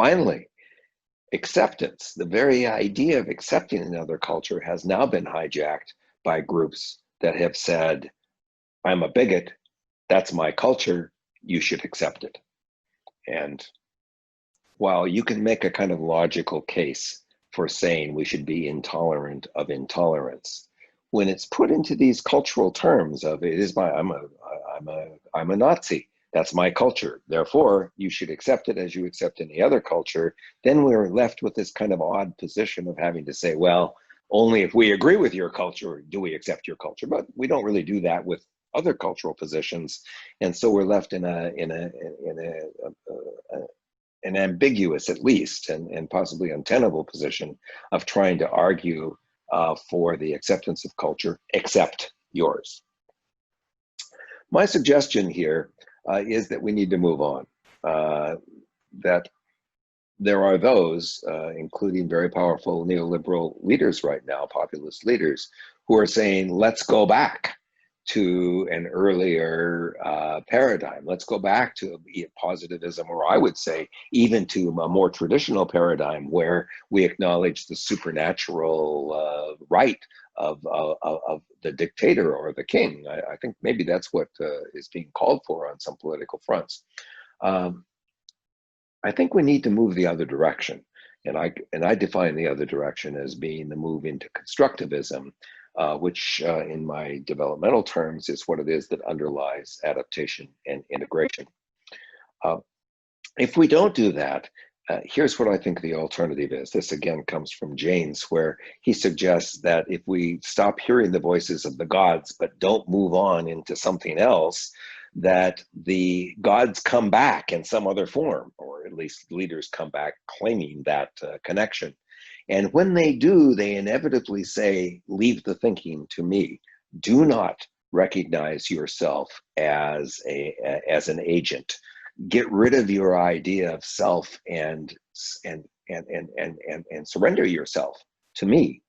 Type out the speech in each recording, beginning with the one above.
Finally, acceptance, the very idea of accepting another culture has now been hijacked by groups that have said, I'm a bigot, that's my culture, you should accept it. And while you can make a kind of logical case for saying we should be intolerant of intolerance, when it's put into these cultural terms of it is my, I'm a Nazi, that's my culture, therefore you should accept it as you accept any other culture, then we're left with this kind of odd position of having to say, well, only if we agree with your culture do we accept your culture, but we don't really do that with other cultural positions, and so we're left in an ambiguous, at least, and possibly untenable position of trying to argue for the acceptance of culture, except yours. My suggestion here is that we need to move on, that there are those, including very powerful neoliberal leaders right now, populist leaders, who are saying, let's go back to an earlier paradigm. Let's go back to positivism, or I would say even to a more traditional paradigm where we acknowledge the supernatural right of the dictator or the king. I think maybe that's what is being called for on some political fronts. I think we need to move the other direction. And I define the other direction as being the move into constructivism, which in my developmental terms is what it is that underlies adaptation and integration. If we don't do that, here's what I think the alternative is. This again comes from James, where he suggests that if we stop hearing the voices of the gods, but don't move on into something else, that the gods come back in some other form, or at least leaders come back claiming that connection. And when they do, they inevitably say, leave the thinking to me. Do not recognize yourself as an agent. Get rid of your idea of self and surrender yourself to me.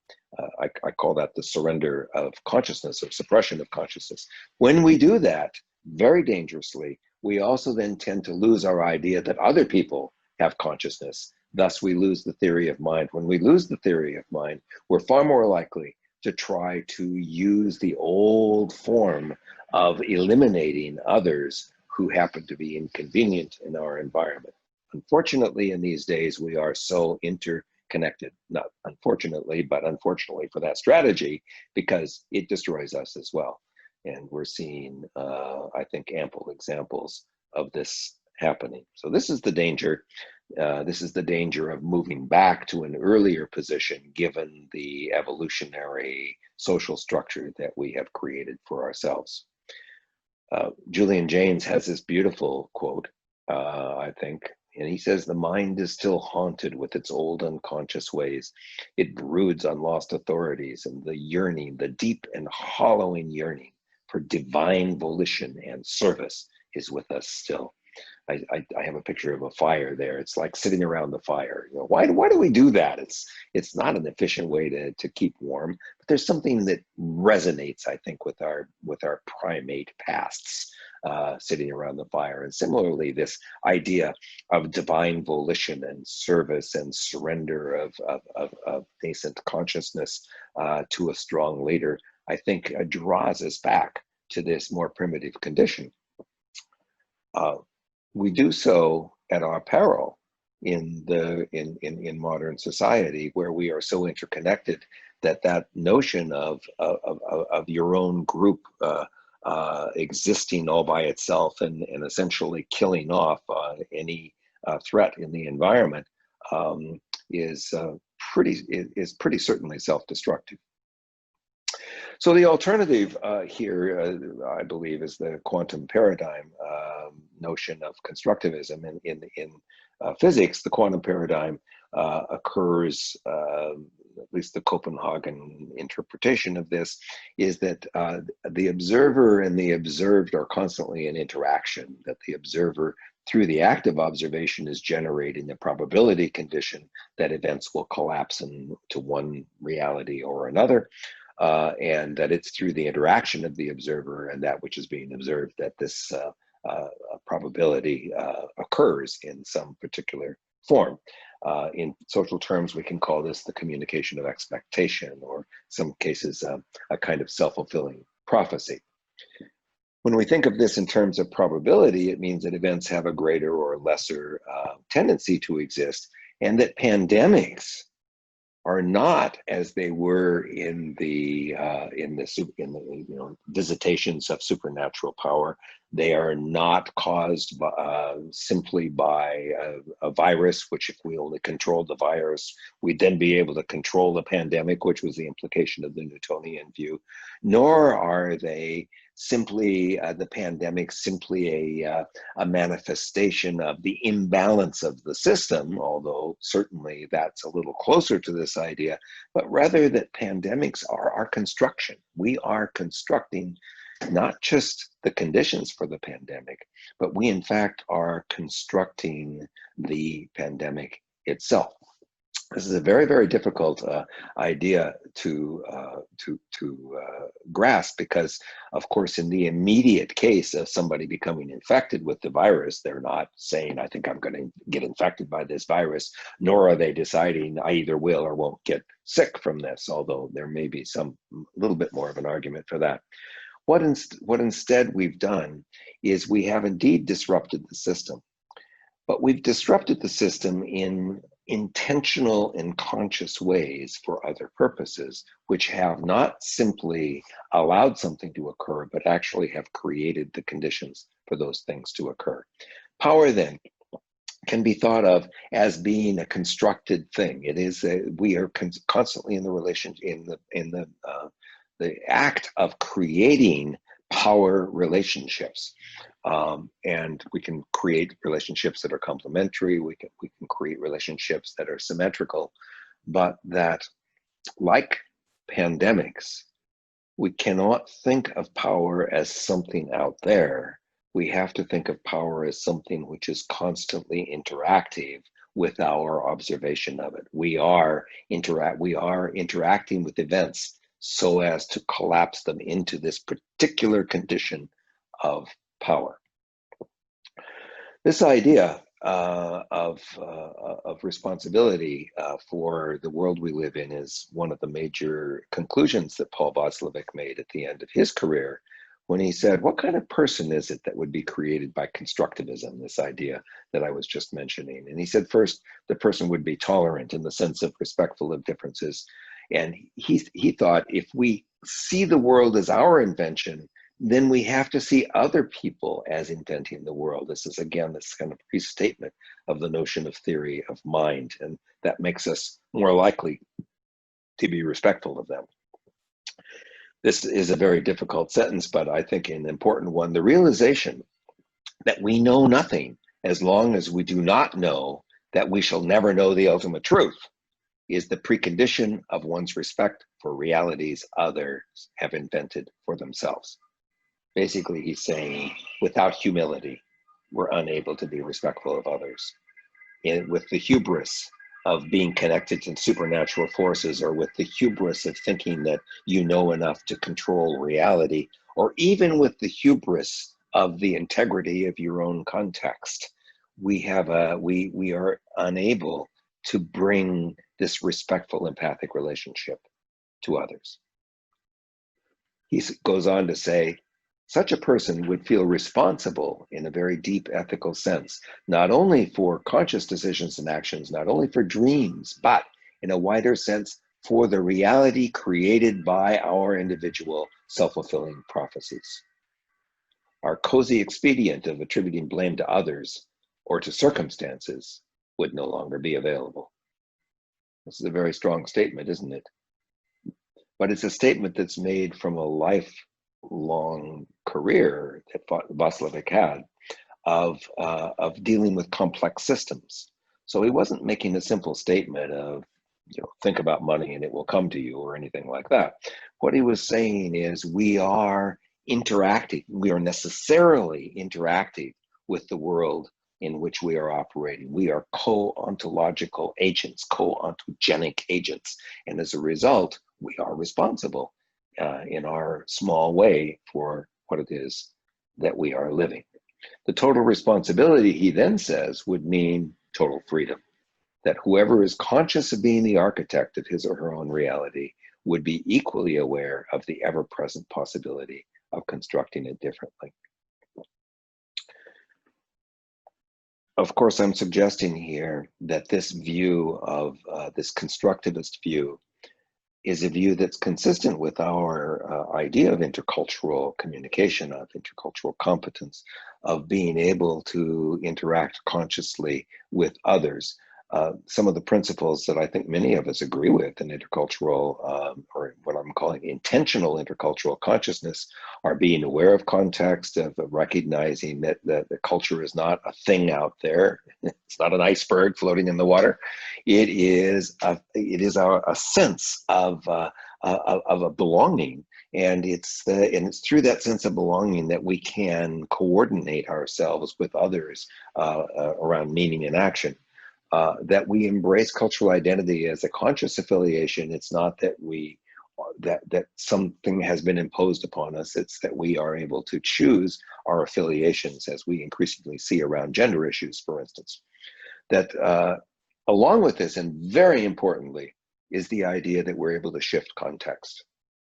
I call that the surrender of consciousness, or suppression of consciousness. When we do that, very dangerously, we also then tend to lose our idea that other people have consciousness. Thus, we lose the theory of mind. When we lose the theory of mind, we're far more likely to try to use the old form of eliminating others who happen to be inconvenient in our environment. Unfortunately, in these days, we are so interconnected. Not unfortunately, but unfortunately for that strategy, because it destroys us as well. And we're seeing, I think, ample examples of this happening. So this is the danger. This is the danger of moving back to an earlier position, given the evolutionary social structure that we have created for ourselves. Julian Jaynes has this beautiful quote, I think, and he says, the mind is still haunted with its old unconscious ways. It broods on lost authorities, and the yearning, the deep and hollowing yearning for divine volition and service is with us still. I have a picture of a fire there. It's like sitting around the fire. You know, why do we do that? It's not an efficient way to keep warm, but there's something that resonates, I think, with our primate pasts, sitting around the fire. And similarly, this idea of divine volition and service and surrender of nascent consciousness to a strong leader, I think draws us back to this more primitive condition. We do so at our peril in modern society, where we are so interconnected that notion of your own group existing all by itself and essentially killing off any threat in the environment is pretty certainly self-destructive. So the alternative here, I believe, is the quantum paradigm notion of constructivism. In physics, the quantum paradigm occurs, at least the Copenhagen interpretation of this, is that the observer and the observed are constantly in interaction, that the observer, through the act of observation, is generating the probability condition that events will collapse into one reality or another. And that it's through the interaction of the observer and that which is being observed that this probability occurs in some particular form. In social terms, we can call this the communication of expectation, or some cases, a kind of self-fulfilling prophecy. When we think of this in terms of probability, it means that events have a greater or lesser tendency to exist, and that pandemics are not as they were in the visitations of supernatural power. They are not caused by, simply by a virus, which if we only controlled the virus, we'd then be able to control the pandemic, which was the implication of the Newtonian view. Nor are they simply the pandemic simply a manifestation of the imbalance of the system, although certainly that's a little closer to this idea, but rather that pandemics are our construction. We are constructing not just the conditions for the pandemic, but we in fact are constructing the pandemic itself. This is a very, very difficult idea to grasp, because, of course, in the immediate case of somebody becoming infected with the virus, they're not saying, I think I'm going to get infected by this virus, nor are they deciding I either will or won't get sick from this, although there may be some little bit more of an argument for that. What instead we've done is we have indeed disrupted the system, but we've disrupted the system in intentional and conscious ways for other purposes, which have not simply allowed something to occur, but actually have created the conditions for those things to occur. Power then can be thought of as being a constructed thing. It is we are constantly in the relation in the act of creating power relationships. And we can create relationships that are complementary, we can create relationships that are symmetrical, but that, like pandemics, we cannot think of power as something out there. We have to think of power as something which is constantly interactive with our observation of it. We are interacting with events so as to collapse them into this particular condition of power. This idea of responsibility for the world we live in is one of the major conclusions that Paul Václavic made at the end of his career, when he said, what kind of person is it that would be created by constructivism, this idea that I was just mentioning? And he said, first, the person would be tolerant in the sense of respectful of differences. And he thought, if we see the world as our invention, then we have to see other people as inventing the world. This is, again, this kind of restatement of the notion of theory of mind, and that makes us more likely to be respectful of them. This is a very difficult sentence, but I think an important one. The realization that we know nothing as long as we do not know that we shall never know the ultimate truth is the precondition of one's respect for realities others have invented for themselves. Basically, he's saying, without humility, we're unable to be respectful of others. And with the hubris of being connected to supernatural forces, or with the hubris of thinking that you know enough to control reality, or even with the hubris of the integrity of your own context, we are unable to bring this respectful empathic relationship to others. He goes on to say, such a person would feel responsible in a very deep ethical sense, not only for conscious decisions and actions, not only for dreams, but in a wider sense for the reality created by our individual self-fulfilling prophecies. Our cozy expedient of attributing blame to others or to circumstances would no longer be available. This is a very strong statement, isn't it? But it's a statement that's made from a lifelong career that Václavic had of dealing with complex systems. So he wasn't making a simple statement of, think about money and it will come to you, or anything like that. What he was saying is, we are interacting. We are necessarily interacting with the world in which we are operating. We are co-ontological agents, co-ontogenic agents. And as a result, we are responsible in our small way for what it is that we are living. The total responsibility, he then says, would mean total freedom. that whoever is conscious of being the architect of his or her own reality would be equally aware of the ever-present possibility of constructing it differently. Of course, I'm suggesting here that this view of this constructivist view is a view that's consistent with our idea of intercultural communication, of intercultural competence, of being able to interact consciously with others. Some of the principles that I think many of us agree with in intercultural, or what I'm calling intentional intercultural consciousness, are being aware of context, of recognizing that the culture is not a thing out there. It's not an iceberg floating in the water. It is a sense of a belonging, and it's through that sense of belonging that we can coordinate ourselves with others around meaning and action. That we embrace cultural identity as a conscious affiliation. It's not that that something has been imposed upon us. It's that we are able to choose our affiliations, as we increasingly see around gender issues, for instance. That along with this, and very importantly, is the idea that we're able to shift context.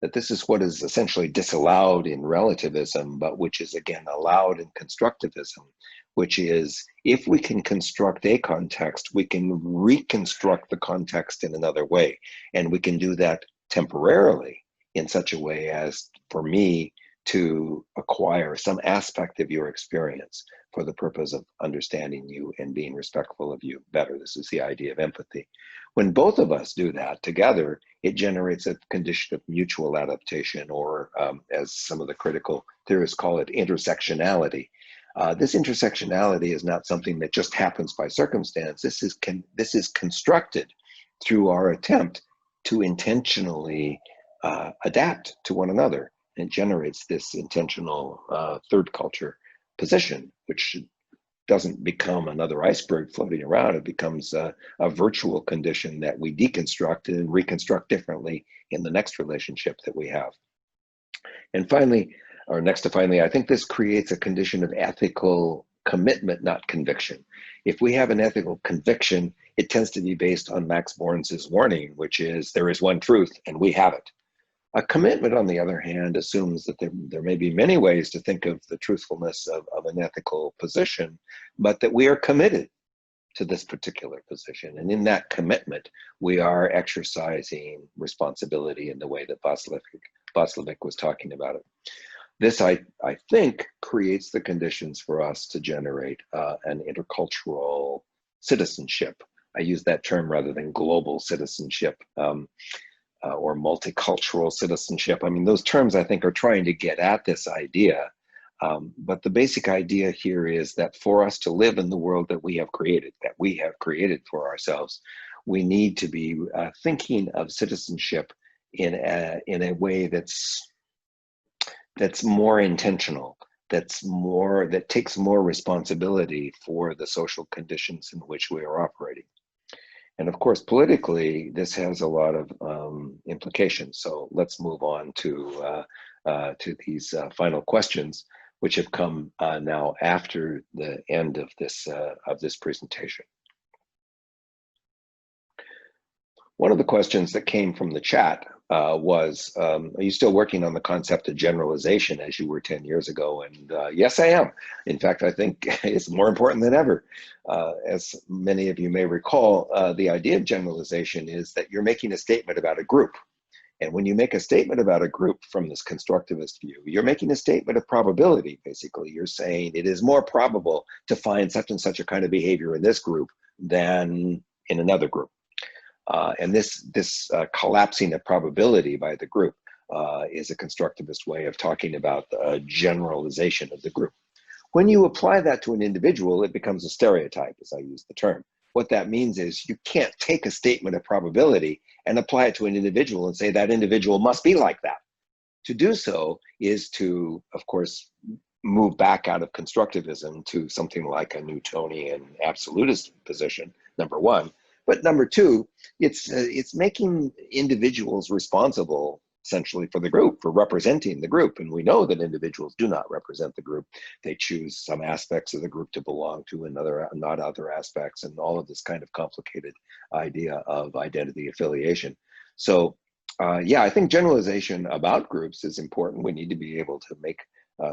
That this is what is essentially disallowed in relativism, but which is again allowed in constructivism, which is if we can construct a context, we can reconstruct the context in another way. And we can do that temporarily in such a way as for me to acquire some aspect of your experience for the purpose of understanding you and being respectful of you better. This is the idea of empathy. When both of us do that together, it generates a condition of mutual adaptation, or as some of the critical theorists call it, intersectionality. This intersectionality is not something that just happens by circumstance. This is constructed through our attempt to intentionally adapt to one another, and generates this intentional third culture position, which doesn't become another iceberg floating around. It becomes a virtual condition that we deconstruct and reconstruct differently in the next relationship that we have. And finally, or next to finally, I think this creates a condition of ethical commitment, not conviction. If we have an ethical conviction, it tends to be based on Max Born's warning, which is there is one truth and we have it. A commitment, on the other hand, assumes that there may be many ways to think of the truthfulness of an ethical position, but that we are committed to this particular position. And in that commitment, we are exercising responsibility in the way that Václavic was talking about it. This, I think, creates the conditions for us to generate an intercultural citizenship. I use that term rather than global citizenship. Or multicultural citizenship. I mean, those terms I think are trying to get at this idea. But the basic idea here is that for us to live in the world that we have created for ourselves, we need to be thinking of citizenship in a way that's more intentional, that takes more responsibility for the social conditions in which we are operating. And of course, politically, this has a lot of implications. So let's move on to these final questions, which have come now after the end of this presentation. One of the questions that came from the chat was, are you still working on the concept of generalization as you were 10 years ago? And yes, I am. In fact, I think it's more important than ever. As many of you may recall, the idea of generalization is that you're making a statement about a group. And when you make a statement about a group from this constructivist view, you're making a statement of probability, basically. You're saying it is more probable to find such and such a kind of behavior in this group than in another group. And this collapsing of probability by the group is a constructivist way of talking about the generalization of the group. When you apply that to an individual, it becomes a stereotype, as I use the term. What that means is you can't take a statement of probability and apply it to an individual and say that individual must be like that. To do so is to, of course, move back out of constructivism to something like a Newtonian absolutist position, number one. But number two, it's making individuals responsible essentially for the group, for representing the group. And we know that individuals do not represent the group. They choose some aspects of the group to belong to and not other aspects, and all of this kind of complicated idea of identity affiliation. So yeah, I think generalization about groups is important. We need to be able to make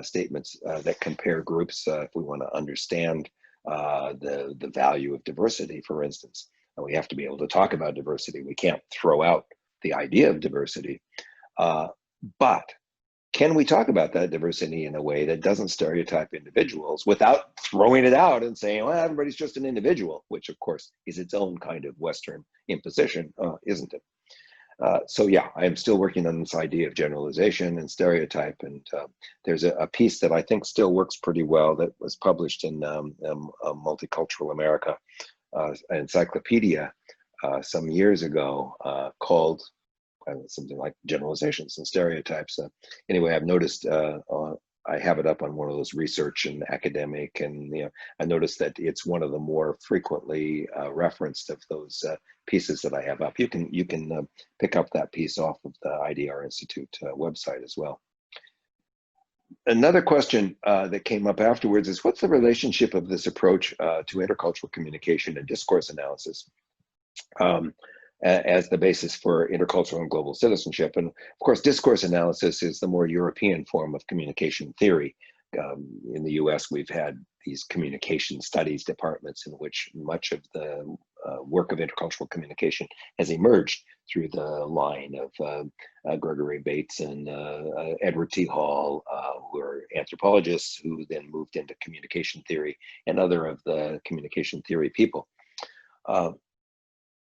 statements that compare groups if we want to understand the value of diversity, for instance. And we have to be able to talk about diversity. We can't throw out the idea of diversity. But can we talk about that diversity in a way that doesn't stereotype individuals without throwing it out and saying, well, everybody's just an individual, which of course is its own kind of Western imposition, isn't it? So yeah, I am still working on this idea of generalization and stereotype. And there's a piece that I think still works pretty well that was published in Multicultural America encyclopedia some years ago called something like Generalizations and Stereotypes. Anyway, I've noticed I have it up on one of those research and academic, and I noticed that it's one of the more frequently referenced of those pieces that I have up. You can pick up that piece off of the IDR Institute website as well. Another question that came up afterwards is, what's the relationship of this approach to intercultural communication and discourse analysis as the basis for intercultural and global citizenship? And of course, discourse analysis is the more European form of communication theory. In the US, we've had these communication studies departments in which much of the work of intercultural communication has emerged through the line of Gregory Bates and Edward T. Hall, who are anthropologists who then moved into communication theory, and other of the communication theory people.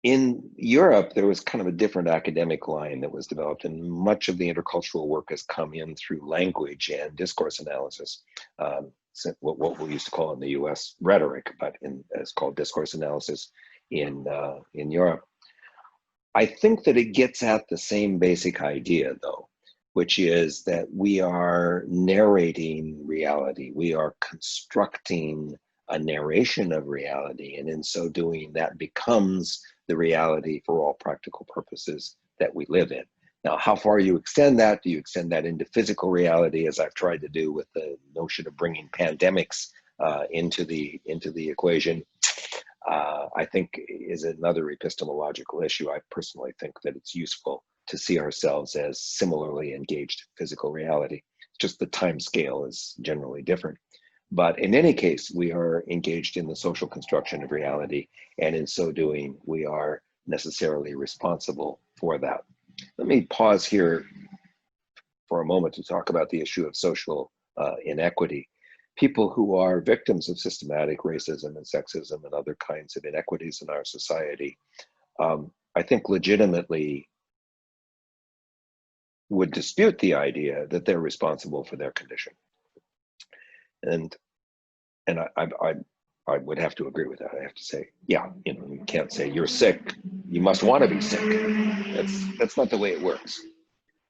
In Europe, there was kind of a different academic line that was developed, and much of the intercultural work has come in through language and discourse analysis. What we used to call in the US rhetoric, but it's called discourse analysis in Europe. I think that it gets at the same basic idea, though, which is that we are narrating reality. We are constructing a narration of reality, and in so doing, that becomes the reality for all practical purposes that we live in. Now, how far you extend that? Do you extend that into physical reality, as I've tried to do with the notion of bringing pandemics into the equation? I think is another epistemological issue. I personally think that it's useful to see ourselves as similarly engaged in physical reality. Just the time scale is generally different. But in any case, we are engaged in the social construction of reality, and in so doing, we are necessarily responsible for that. Let me pause here for a moment to talk about the issue of social inequity. People who are victims of systematic racism and sexism and other kinds of inequities in our society, I think legitimately would dispute the idea that they're responsible for their condition. And I would have to agree with that. I have to say, yeah, you can't say you're sick, you must want to be sick. That's not the way it works.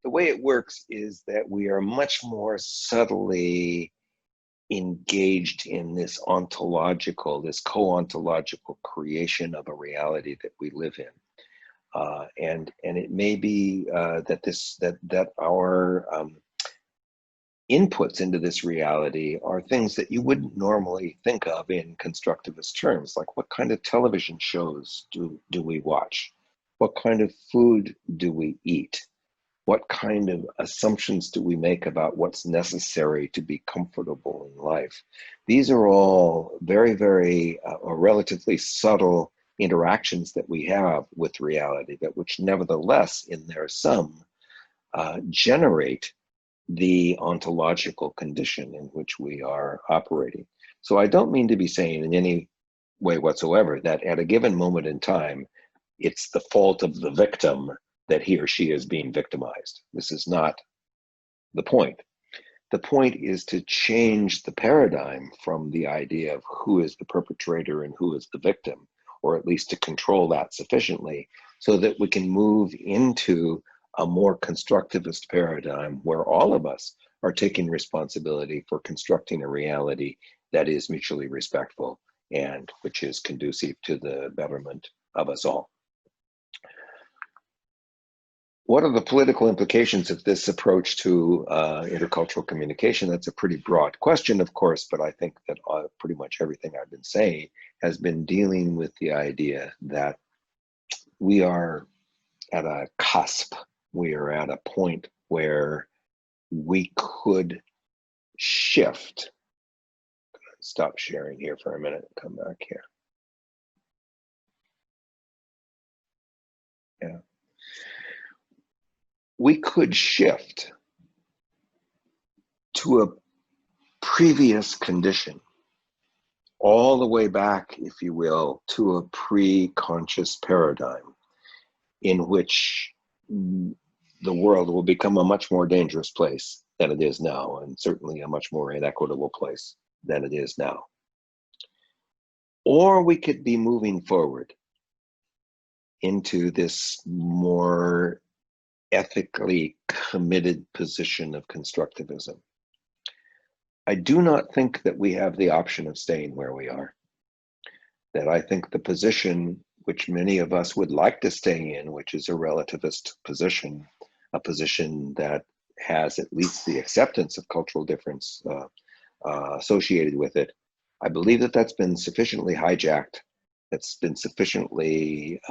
The way it works is that we are much more subtly engaged in this ontological, this co-ontological creation of a reality that we live in. And it may be that our inputs into this reality are things that you wouldn't normally think of in constructivist terms, like what kind of television shows do we watch? What kind of food do we eat? What kind of assumptions do we make about what's necessary to be comfortable in life? These are all very, very or relatively subtle interactions that we have with reality, but which nevertheless, in their sum, generate the ontological condition in which we are operating. So I don't mean to be saying in any way whatsoever that at a given moment in time, it's the fault of the victim that he or she is being victimized. This is not the point. The point is to change the paradigm from the idea of who is the perpetrator and who is the victim, or at least to control that sufficiently so that we can move into a more constructivist paradigm where all of us are taking responsibility for constructing a reality that is mutually respectful and which is conducive to the betterment of us all. What are the political implications of this approach to intercultural communication? That's a pretty broad question, of course, but I think that pretty much everything I've been saying has been dealing with the idea that we are at a cusp. We are at a point where we could shift. Stop sharing here for a minute and come back here. Yeah. We could shift to a previous condition, all the way back, if you will, to a pre-conscious paradigm in which the world will become a much more dangerous place than it is now, and certainly a much more inequitable place than it is now. Or we could be moving forward into this more ethically committed position of constructivism. I do not think that we have the option of staying where we are. That I think the position which many of us would like to stay in, which is a relativist position, a position that has at least the acceptance of cultural difference associated with it, I believe that that's been sufficiently hijacked, that's been sufficiently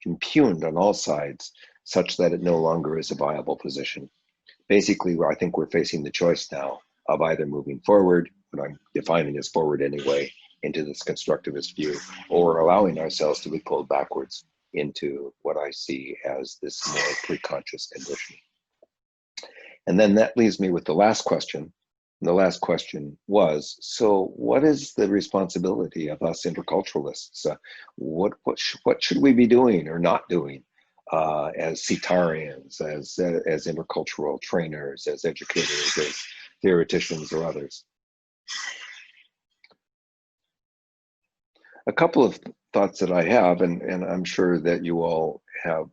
impugned on all sides, such that it no longer is a viable position. Basically, I think we're facing the choice now of either moving forward, what I'm defining as forward anyway, into this constructivist view, or allowing ourselves to be pulled backwards into what I see as this more pre-conscious condition. And then that leaves me with the last question. And the last question was, so what is the responsibility of us interculturalists? What should we be doing or not doing as Cetarians, as intercultural trainers, as educators, as theoreticians or others? A couple of thoughts that I have, and I'm sure that you all have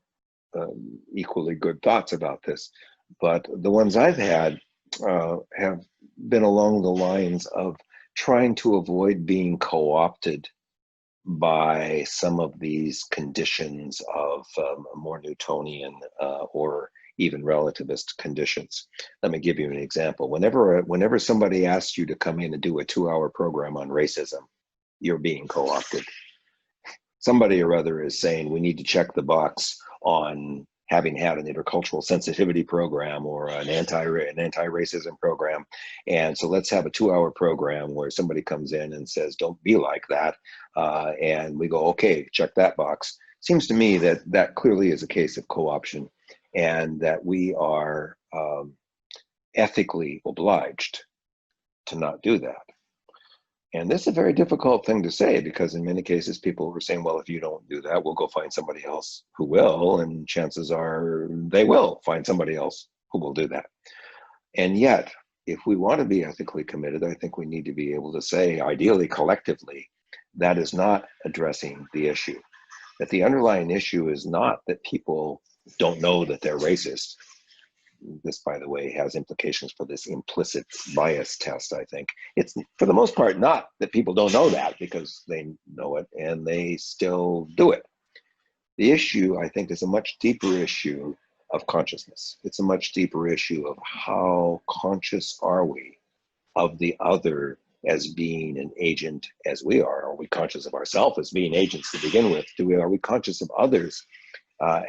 equally good thoughts about this, but the ones I've had have been along the lines of trying to avoid being co-opted by some of these conditions of more Newtonian or even relativist conditions. Let me give you an example. Whenever somebody asks you to come in and do a 2-hour program on racism, you're being co-opted. Somebody or other is saying we need to check the box on having had an intercultural sensitivity program or an anti-racism program. And so let's have a 2-hour program where somebody comes in and says, don't be like that. And we go, okay, check that box. Seems to me that that clearly is a case of co-option, and that we are ethically obliged to not do that. And this is a very difficult thing to say, because in many cases people were saying, well, if you don't do that, we'll go find somebody else who will, and chances are they will find somebody else who will do that. And yet, if we want to be ethically committed, I think we need to be able to say, ideally collectively, that is not addressing the issue. That the underlying issue is not that people don't know that they're racist. This, by the way, has implications for this implicit bias test, I think. It's, for the most part, not that people don't know that, because they know it and they still do it. The issue, I think, is a much deeper issue of consciousness. It's a much deeper issue of how conscious are we of the other as being an agent as we are? Are we conscious of ourselves as being agents to begin with? Are we conscious of others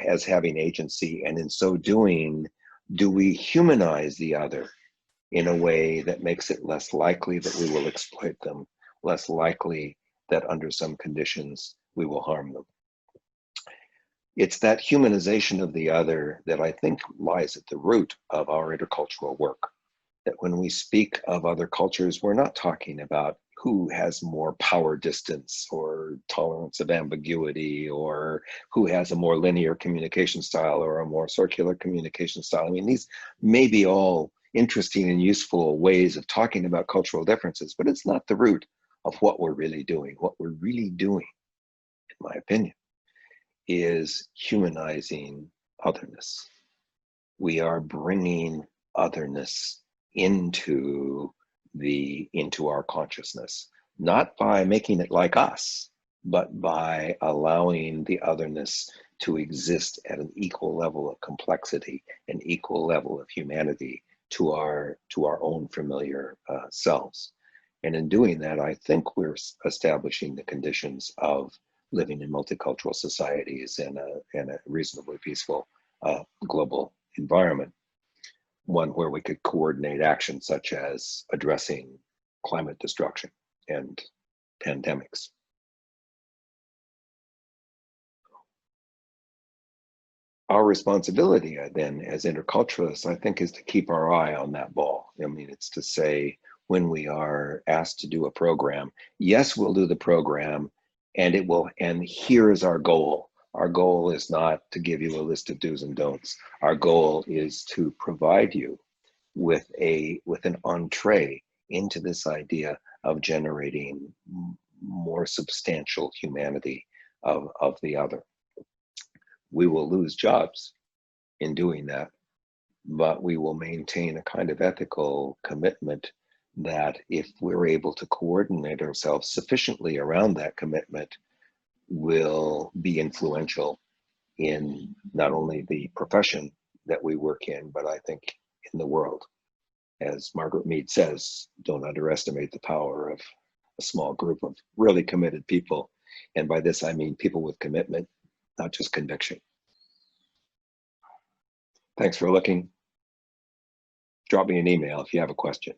as having agency? And in so doing, do we humanize the other in a way that makes it less likely that we will exploit them, less likely that under some conditions we will harm them? It's that humanization of the other that I think lies at the root of our intercultural work. That when we speak of other cultures, we're not talking about who has more power distance or tolerance of ambiguity, or who has a more linear communication style or a more circular communication style. I mean, these may be all interesting and useful ways of talking about cultural differences, but it's not the root of what we're really doing. What we're really doing, in my opinion, is humanizing otherness. We are bringing otherness into our consciousness, not by making it like us, but by allowing the otherness to exist at an equal level of complexity, an equal level of humanity to our own familiar selves. And in doing that, I think we're establishing the conditions of living in multicultural societies in a reasonably peaceful global environment, one where we could coordinate actions such as addressing climate destruction and pandemics. Our responsibility then as interculturalists, I think, is to keep our eye on that ball. I mean, it's to say, when we are asked to do a program, yes, we'll do the program, and here is our goal. Our goal is not to give you a list of do's and don'ts. Our goal is to provide you with an entree into this idea of generating more substantial humanity of the other. We will lose jobs in doing that, but we will maintain a kind of ethical commitment that if we're able to coordinate ourselves sufficiently around that commitment, will be influential in not only the profession that we work in, but I think in the world. As Margaret Mead says, don't underestimate the power of a small group of really committed people. And by this, I mean people with commitment, not just conviction. Thanks for looking. Drop me an email if you have a question.